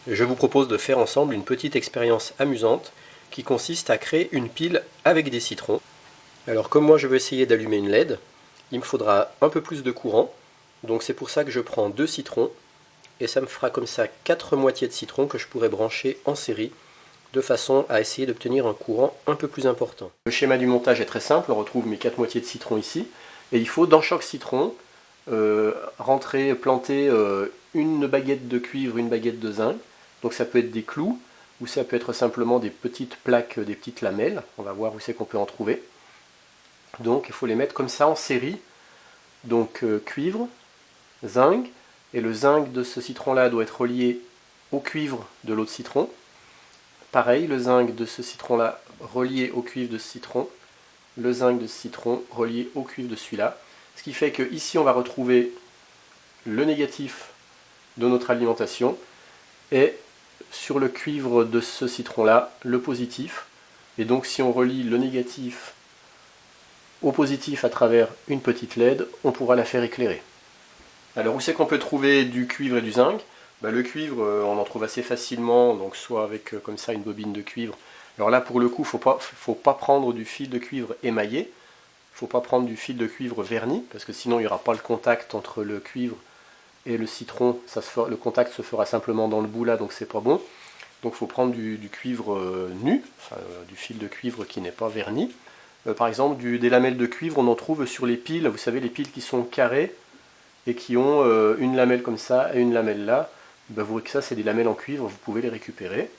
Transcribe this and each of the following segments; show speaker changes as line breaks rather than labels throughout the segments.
Je vous propose de faire ensemble une petite expérience amusante qui consiste à créer une pile avec des citrons. Alors comme moi je veux essayer d'allumer une LED, il me faudra un peu plus de courant, donc c'est pour ça que je prends 2 citrons, et ça me fera comme ça 4 moitiés de citron que je pourrais brancher en série, de façon à essayer d'obtenir un courant un peu plus important. Le schéma du montage est très simple, on retrouve mes 4 moitiés de citron ici, et il faut dans chaque citron planter une baguette de cuivre, une baguette de zinc. Donc ça peut être des clous, ou ça peut être simplement des petites plaques, des petites lamelles. On va voir où c'est qu'on peut en trouver. Donc il faut les mettre comme ça en série. Donc cuivre, zinc, et le zinc de ce citron-là doit être relié au cuivre de l'autre citron. Pareil, le zinc de ce citron-là relié au cuivre de ce citron. Le zinc de ce citron relié au cuivre de celui-là. Ce qui fait que ici on va retrouver le négatif de notre alimentation et sur le cuivre de ce citron-là, le positif. Et donc si on relie le négatif au positif à travers une petite LED, on pourra la faire éclairer. Alors où c'est qu'on peut trouver du cuivre et du zinc? Le cuivre, on en trouve assez facilement, donc soit avec comme ça une bobine de cuivre. Alors là pour le coup, faut pas prendre du fil de cuivre émaillé, il ne faut pas prendre du fil de cuivre verni, parce que sinon il n'y aura pas le contact entre le cuivre et le citron, le contact se fera simplement dans le bout là, donc c'est pas bon. Donc il faut prendre du cuivre nu, enfin, du fil de cuivre qui n'est pas verni. Par exemple, des lamelles de cuivre, on en trouve sur les piles, vous savez, les piles qui sont carrées et qui ont une lamelle comme ça et une lamelle là. Vous voyez que ça, c'est des lamelles en cuivre, vous pouvez les récupérer.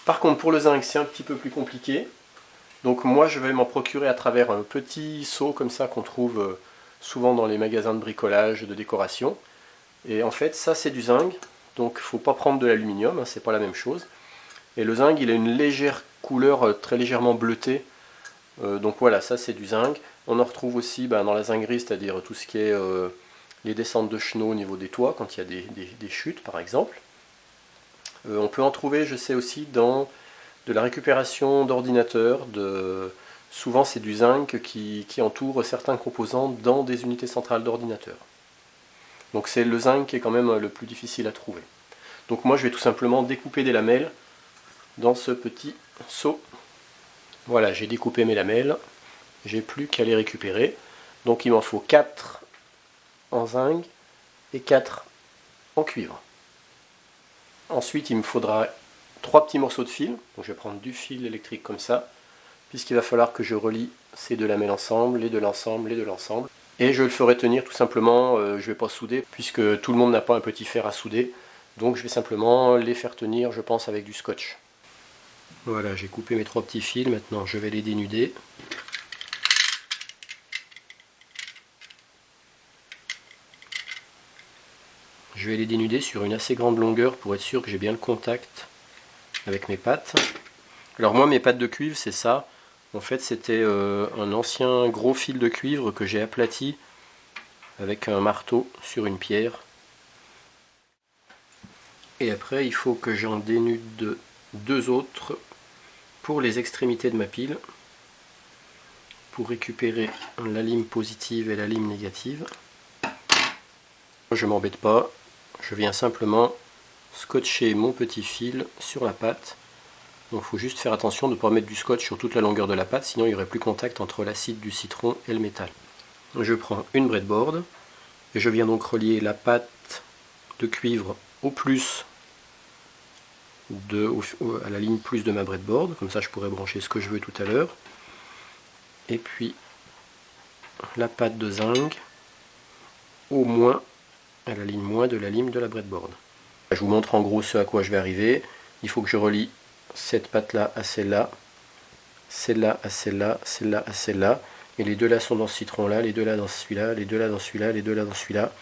Par contre, pour le zinc, c'est un petit peu plus compliqué. Donc moi, je vais m'en procurer à travers un petit seau comme ça qu'on trouve souvent dans les magasins de bricolage, de décoration. Et en fait, ça c'est du zinc, donc il ne faut pas prendre de l'aluminium, hein, c'est pas la même chose. Et le zinc, il a une légère couleur très légèrement bleutée. Donc voilà, ça c'est du zinc. On en retrouve aussi dans la zinguerie, c'est-à-dire tout ce qui est les descentes de chenaux au niveau des toits, quand il y a des chutes par exemple. On peut en trouver, je sais aussi, dans de la récupération d'ordinateurs. Souvent c'est du zinc qui entoure certains composants dans des unités centrales d'ordinateurs. Donc c'est le zinc qui est quand même le plus difficile à trouver. Donc moi je vais tout simplement découper des lamelles dans ce petit seau. Voilà, j'ai découpé mes lamelles, j'ai plus qu'à les récupérer. Donc il m'en faut 4 en zinc et 4 en cuivre. Ensuite il me faudra 3 petits morceaux de fil. Donc je vais prendre du fil électrique comme ça, puisqu'il va falloir que je relie ces deux lamelles ensemble, les deux l'ensemble, les deux l'ensemble. Et je le ferai tenir tout simplement, je ne vais pas souder, puisque tout le monde n'a pas un petit fer à souder. Donc je vais simplement les faire tenir, je pense, avec du scotch. Voilà, j'ai coupé mes 3 petits fils, maintenant je vais les dénuder. Je vais les dénuder sur une assez grande longueur pour être sûr que j'ai bien le contact avec mes pattes. Alors moi mes pattes de cuivre c'est ça, en fait c'était un ancien gros fil de cuivre que j'ai aplati avec un marteau sur une pierre. Et après il faut que j'en dénude 2 autres pour les extrémités de ma pile, pour récupérer la lime positive et la lime négative. Je m'embête pas, je viens simplement scotcher mon petit fil sur la pâte. Donc il faut juste faire attention de ne pas mettre du scotch sur toute la longueur de la pâte, sinon il n'y aurait plus contact entre l'acide du citron et le métal. Je prends une breadboard et je viens donc relier la pâte de cuivre au plus à la ligne plus de ma breadboard, comme ça je pourrais brancher ce que je veux tout à l'heure. Et puis la pâte de zinc au moins à la ligne moins de la ligne de la breadboard. Je vous montre en gros ce à quoi je vais arriver. Il faut que je relie cette pâte là à celle-là, celle-là à celle-là, celle-là à celle-là, et les deux là sont dans ce citron là, les deux là dans celui-là, les deux là dans celui-là, les deux là dans celui-là,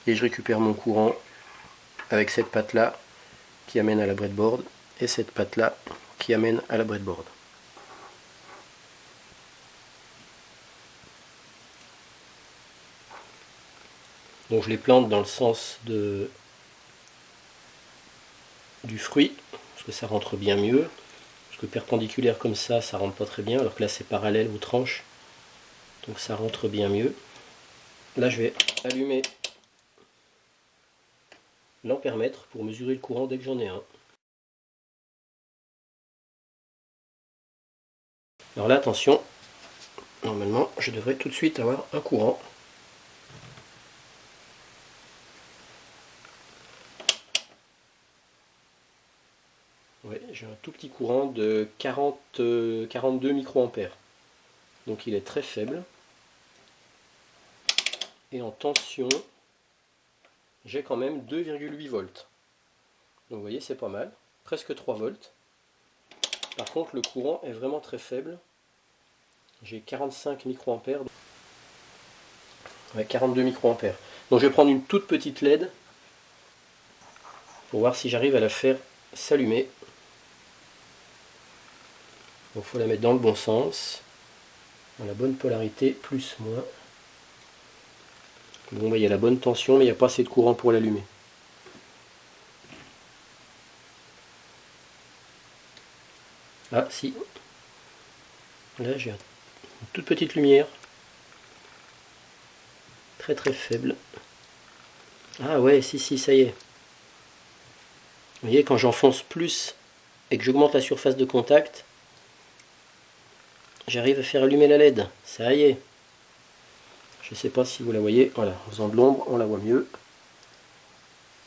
et je récupère mon courant avec cette pâte là qui amène à la breadboard et cette pâte là qui amène à la breadboard. Donc je les plante dans le sens du fruit, parce que ça rentre bien mieux. Parce que perpendiculaire comme ça rentre pas très bien, alors que là c'est parallèle aux tranches. Donc ça rentre bien mieux. Là je vais allumer l'ampèremètre pour mesurer le courant dès que j'en ai un. Alors là, attention, normalement, je devrais tout de suite avoir un courant. Ouais, j'ai un tout petit courant de 42 microampères. Donc il est très faible. Et en tension, j'ai quand même 2,8 volts. Donc vous voyez, c'est pas mal. Presque 3 volts. Par contre, le courant est vraiment très faible. J'ai 45 microampères. Ouais, 42 microampères. Donc je vais prendre une toute petite LED pour voir si j'arrive à la faire s'allumer. Donc il faut la mettre dans le bon sens, dans la bonne polarité, plus, moins. Bon, il y a la bonne tension, mais il n'y a pas assez de courant pour l'allumer. Ah, si. Là, j'ai une toute petite lumière. Très très faible. Ah ouais, si, ça y est. Vous voyez, quand j'enfonce plus et que j'augmente la surface de contact, j'arrive à faire allumer la LED. Ça y est. Je ne sais pas si vous la voyez. Voilà, en faisant de l'ombre, on la voit mieux.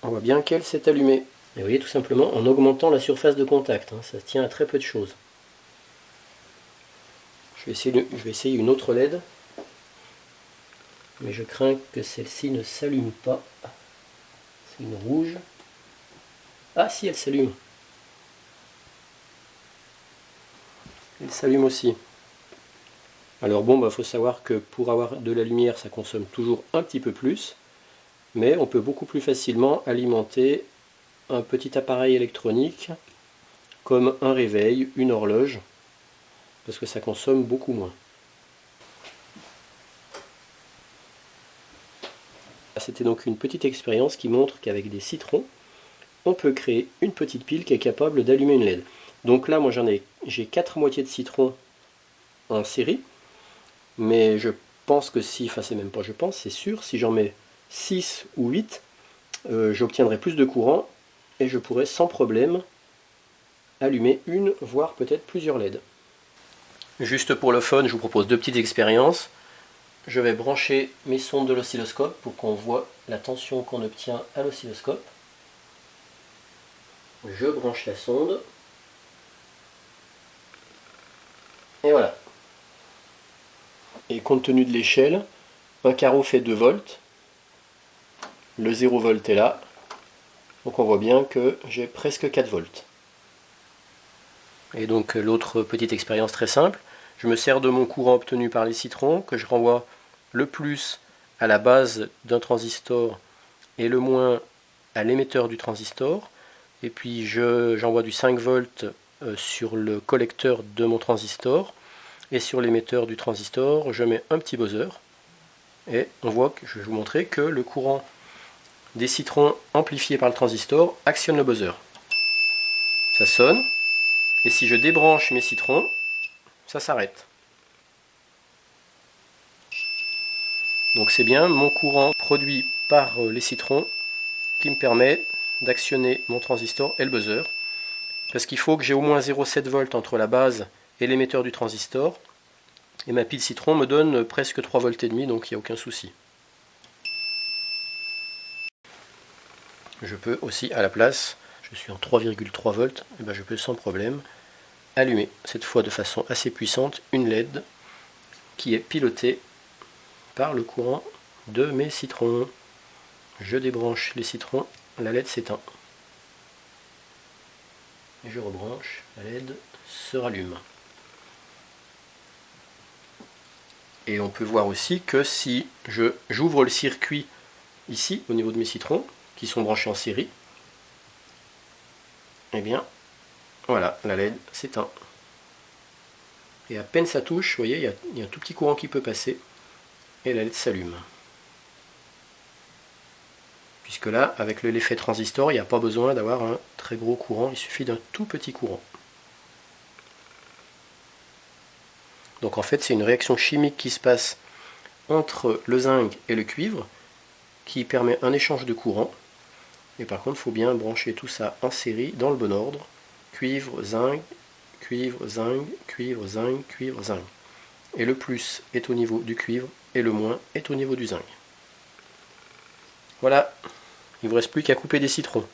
On voit bien qu'elle s'est allumée. Et vous voyez, tout simplement en augmentant la surface de contact. Ça tient à très peu de choses. Je vais essayer une autre LED. Mais je crains que celle-ci ne s'allume pas. C'est une rouge. Ah si, elle s'allume. Elle s'allume aussi. Alors bon, faut savoir que pour avoir de la lumière, ça consomme toujours un petit peu plus. Mais on peut beaucoup plus facilement alimenter un petit appareil électronique comme un réveil, une horloge, parce que ça consomme beaucoup moins. C'était donc une petite expérience qui montre qu'avec des citrons, on peut créer une petite pile qui est capable d'allumer une LED. Donc là, moi j'ai 4 moitiés de citron en série, mais je pense que si, enfin c'est même pas je pense, c'est sûr, si j'en mets 6 ou 8, j'obtiendrai plus de courant et je pourrai sans problème allumer une, voire peut-être plusieurs LED. Juste pour le fun, je vous propose deux petites expériences. Je vais brancher mes sondes de l'oscilloscope pour qu'on voit la tension qu'on obtient à l'oscilloscope. Je branche la sonde. Et voilà. Et compte tenu de l'échelle, un carreau fait 2 volts. Le 0 volt est là. Donc on voit bien que j'ai presque 4 volts. Et donc l'autre petite expérience très simple, je me sers de mon courant obtenu par les citrons, que je renvoie le plus à la base d'un transistor et le moins à l'émetteur du transistor. Et puis j'envoie du 5 volts sur le collecteur de mon transistor. Et sur l'émetteur du transistor, je mets un petit buzzer. Et on voit que je vais vous montrer que le courant des citrons amplifié par le transistor actionne le buzzer. Ça sonne. Et si je débranche mes citrons, ça s'arrête. Donc c'est bien mon courant produit par les citrons qui me permet d'actionner mon transistor et le buzzer. Parce qu'il faut que j'ai au moins 0,7 volts entre la base et l'émetteur du transistor. Et ma pile citron me donne presque 3 volts et demi, donc il n'y a aucun souci. Je peux aussi à la place, je suis en 3,3 volts, et ben je peux sans problème allumer, cette fois de façon assez puissante, une LED qui est pilotée par le courant de mes citrons. Je débranche les citrons, la LED s'éteint. Et je rebranche, la LED se rallume. Et on peut voir aussi que si j'ouvre le circuit ici, au niveau de mes citrons, qui sont branchés en série, et bien, voilà, la LED s'éteint. Et à peine ça touche, vous voyez, il y a un tout petit courant qui peut passer, et la LED s'allume. Puisque là, avec l'effet transistor, il n'y a pas besoin d'avoir un très gros courant, il suffit d'un tout petit courant. Donc en fait, c'est une réaction chimique qui se passe entre le zinc et le cuivre, qui permet un échange de courant, Et par contre, il faut bien brancher tout ça en série, dans le bon ordre. Cuivre, zinc, cuivre, zinc, cuivre, zinc, cuivre, zinc. Et le plus est au niveau du cuivre et le moins est au niveau du zinc. Voilà, il ne vous reste plus qu'à couper des citrons.